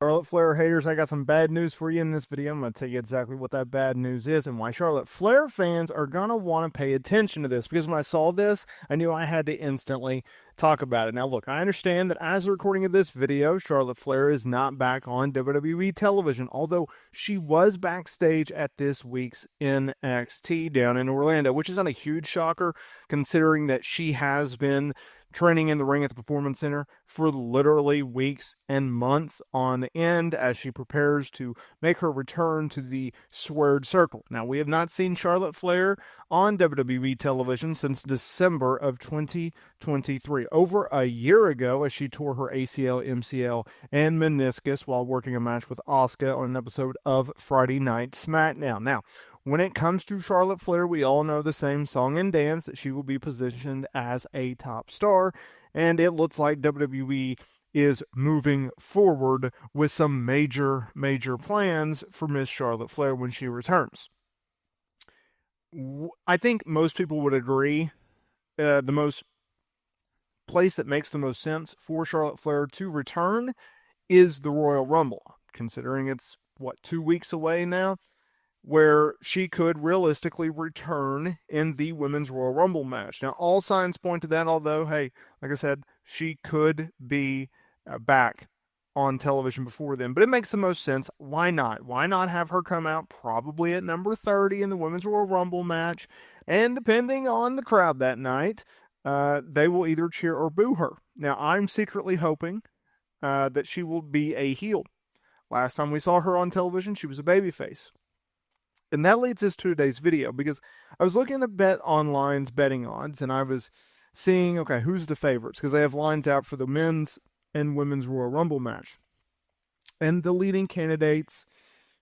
Charlotte Flair haters, I got some bad news for you in this video. I'm going to tell you exactly what that bad news is and why Charlotte Flair fans are going to want to pay attention to this. Because when I saw this, I knew I had to instantly talk about it. Now, look, I understand that as a recording of this video, Charlotte Flair is not back on WWE television, although she was backstage at this week's NXT down in Orlando, which is not a huge shocker considering that she has been training in the ring at the Performance Center for literally weeks and months on end as she prepares to make her return to the squared circle. Now, we have not seen Charlotte Flair on WWE television since December of 2023, over a year ago, as she tore her ACL, MCL, and meniscus while working a match with Asuka on an episode of Friday Night SmackDown. Now, when it comes to Charlotte Flair, we all know the same song and dance, that she will be positioned as a top star, and it looks like WWE is moving forward with some major plans for Miss Charlotte Flair when she returns. I think most people would agree the most place that makes the most sense for Charlotte Flair to return is the Royal Rumble, considering it's, 2 weeks away now, where she could realistically return in the Women's Royal Rumble match. Now, all signs point to that, although, hey, like I said, she could be back on television before then. But it makes the most sense. Why not? Why not have her come out probably at number 30 in the Women's Royal Rumble match? And depending on the crowd that night, they will either cheer or boo her. Now, I'm secretly hoping that she will be a heel. Last time we saw her on television, she was a babyface. And that leads us to today's video, because I was looking at BetOnline's betting odds, and I was seeing, okay, who's the favorites? Because they have lines out for the men's and women's Royal Rumble match. And the leading candidates,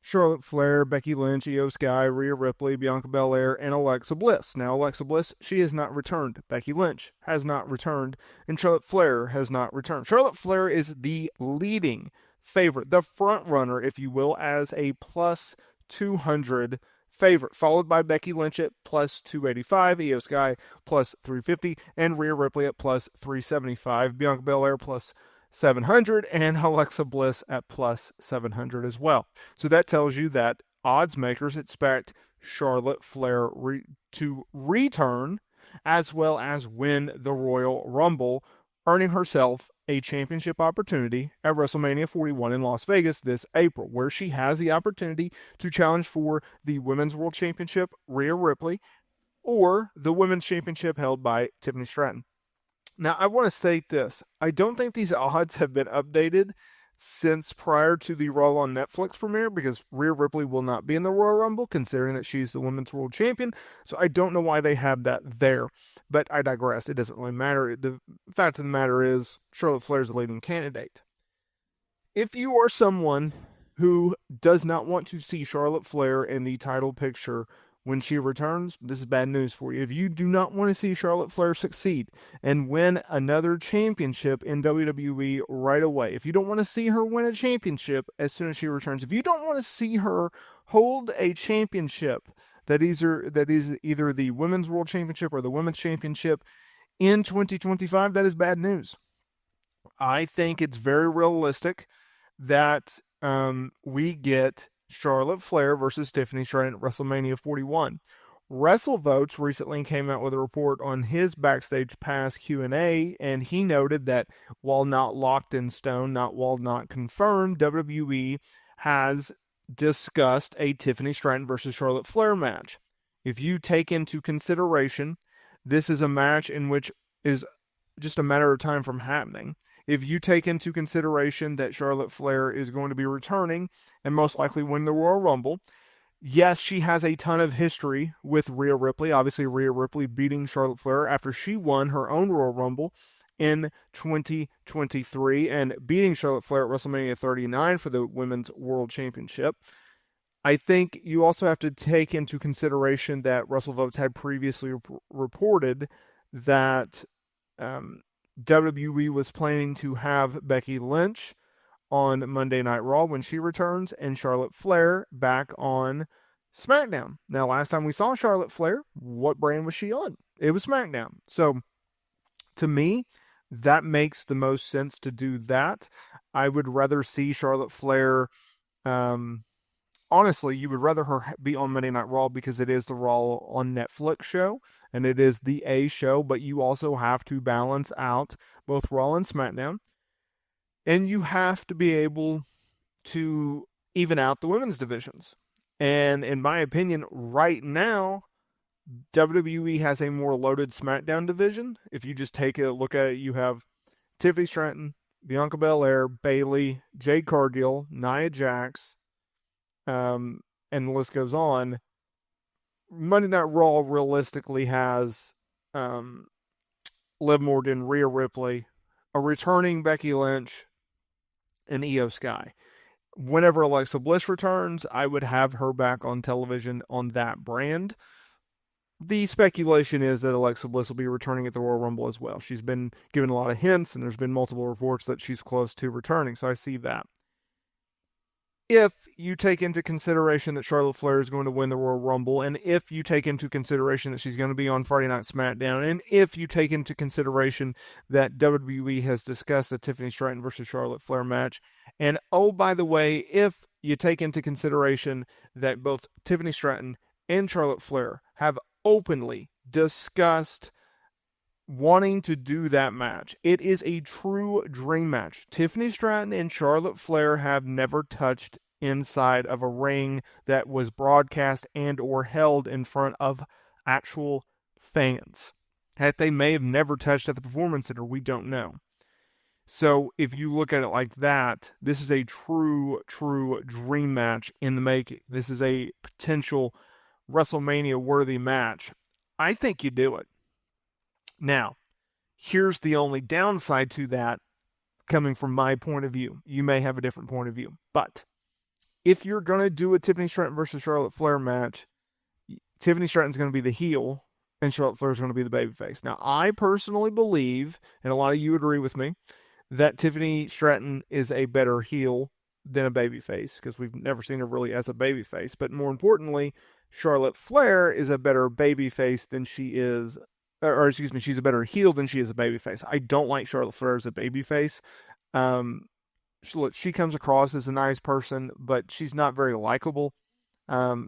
Charlotte Flair, Becky Lynch, Io Sky, Rhea Ripley, Bianca Belair, and Alexa Bliss. Now, Alexa Bliss, she has not returned. Becky Lynch has not returned. And Charlotte Flair has not returned. Charlotte Flair is the leading favorite, the front runner, if you will, as a plus 200 favorite, followed by Becky Lynch at plus 285, Io Sky plus 350, and Rhea Ripley at plus 375, Bianca Belair plus 700, and Alexa Bliss at plus 700 as well. So that tells you that odds makers expect Charlotte Flair to return as well as win the Royal Rumble, earning herself a championship opportunity at WrestleMania 41 in Las Vegas this April, where she has the opportunity to challenge for the Women's World Championship, Rhea Ripley, or the Women's Championship held by Tiffany Stratton. Now, I want to state this. I don't think these odds have been updated since prior to the Raw on Netflix premiere, because Rhea Ripley will not be in the Royal Rumble, considering that she's the Women's World Champion. So I don't know why they have that there. But I digress. It doesn't really matter. The fact of the matter is, Charlotte Flair is the leading candidate. If you are someone who does not want to see Charlotte Flair in the title picture when she returns, this is bad news for you. If you do not want to see Charlotte Flair succeed and win another championship in WWE right away, if you don't want to see her win a championship as soon as she returns, if you don't want to see her hold a championship that is either the Women's World Championship or the Women's Championship in 2025, that is bad news. I think it's very realistic that we get Charlotte Flair versus Tiffany Stratton at WrestleMania 41. WrestleVotes recently came out with a report on his Backstage Pass Q&A, and he noted that while not locked in stone, while not confirmed, WWE has discussed a Tiffany Stratton versus Charlotte Flair match. If you take into consideration, this is a match in which is just a matter of time from happening. If you take into consideration that Charlotte Flair is going to be returning and most likely win the Royal Rumble, yes, she has a ton of history with Rhea Ripley. Obviously, Rhea Ripley beating Charlotte Flair after she won her own Royal Rumble in 2023 and beating Charlotte Flair at WrestleMania 39 for the Women's World Championship. I think you also have to take into consideration that WrestleVotes had previously reported that WWE was planning to have Becky Lynch on Monday Night Raw when she returns, and Charlotte Flair back on SmackDown. Now, last time we saw Charlotte Flair, what brand was she on? It was SmackDown. So, to me, that makes the most sense to do that. I would rather see Charlotte Flair. Honestly, you would rather her be on Monday Night Raw because it is the Raw on Netflix show and it is the A show, but you also have to balance out both Raw and SmackDown. And you have to be able to even out the women's divisions. And in my opinion, right now, WWE has a more loaded SmackDown division. If you just take a look at it, you have Tiffany Stratton, Bianca Belair, Bayley, Jade Cargill, Nia Jax, and the list goes on. Monday Night Raw realistically has Liv Morgan, Rhea Ripley, a returning Becky Lynch, and Io Sky. Whenever Alexa Bliss returns, I would have her back on television on that brand. The speculation is that Alexa Bliss will be returning at the Royal Rumble as well. She's been given a lot of hints, and there's been multiple reports that she's close to returning, so I see that. If you take into consideration that Charlotte Flair is going to win the Royal Rumble, and if you take into consideration that she's going to be on Friday Night SmackDown, and if you take into consideration that WWE has discussed the Tiffany Stratton versus Charlotte Flair match, and oh, by the way, if you take into consideration that both Tiffany Stratton and Charlotte Flair have openly discussed wanting to do that match. It is a true dream match. Tiffany Stratton and Charlotte Flair have never touched inside of a ring that was broadcast and or held in front of actual fans. Heck, they may have never touched at the Performance Center. We don't know. So if you look at it like that, this is a true dream match in the making. This is a potential WrestleMania-worthy match. I think you do it. Now, here's the only downside to that coming from my point of view. You may have a different point of view. But if you're going to do a Tiffany Stratton versus Charlotte Flair match, Tiffany Stratton's going to be the heel and Charlotte Flair's going to be the babyface. Now, I personally believe, and a lot of you agree with me, that Tiffany Stratton is a better heel than a babyface because we've never seen her really as a babyface. But more importantly, Charlotte Flair is a better babyface than she is, or excuse me, she's a better heel than she is a babyface. I don't like Charlotte Flair as a babyface. She comes across as a nice person, but she's not very likable.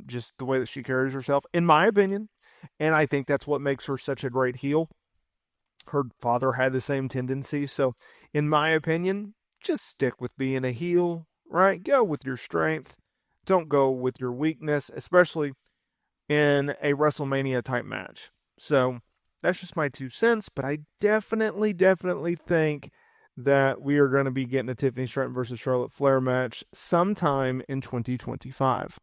Just the way that she carries herself, in my opinion. And I think that's what makes her such a great heel. Her father had the same tendency. So, in my opinion, just stick with being a heel, right? Go with your strength. Don't go with your weakness, especially in a WrestleMania type match. So, that's just my 2 cents, but I definitely think that we are going to be getting a Tiffany Stratton versus Charlotte Flair match sometime in 2025.